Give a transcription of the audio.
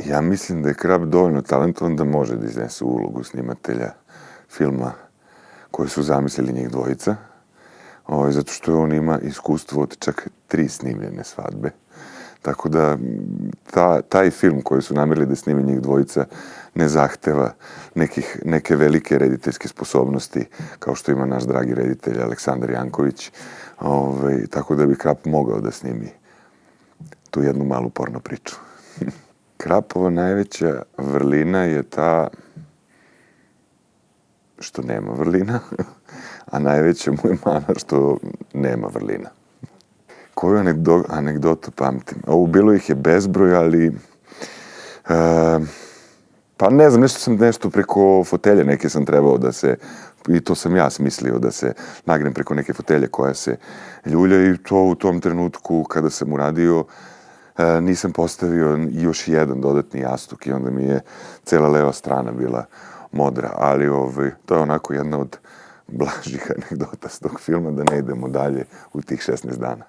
Ja mislim da je Krap dovoljno talentovan da može da iznese ulogu snimatelja filma koje su zamislili njih dvojica, zato što on ima iskustvo od čak 3 snimljene svadbe. Tako da taj film koji su namerili da snime njih dvojica ne zahteva neke velike rediteljske sposobnosti kao što ima naš dragi reditelj Aleksandar Janković. Tako da bi Krap mogao da snimi tu jednu malu porno priču. Krapova najveća vrlina je ta što nema vrlina, a najveća mu je mana što nema vrlina. Koju anegdotu pamtim? Bilo ih je bezbroj, ali pa ne znam, nešto preko fotelje neke sam trebao da se, i to sam ja smislio, da se nagnem preko neke fotelje koja se ljulja i to u tom trenutku kada sam uradio nisam postavio još jedan dodatni jastuk i onda mi je cela leva strana bila modra, ali to je onako jedna od blažih anegdota s tog filma, da ne idemo dalje u tih 16 dana.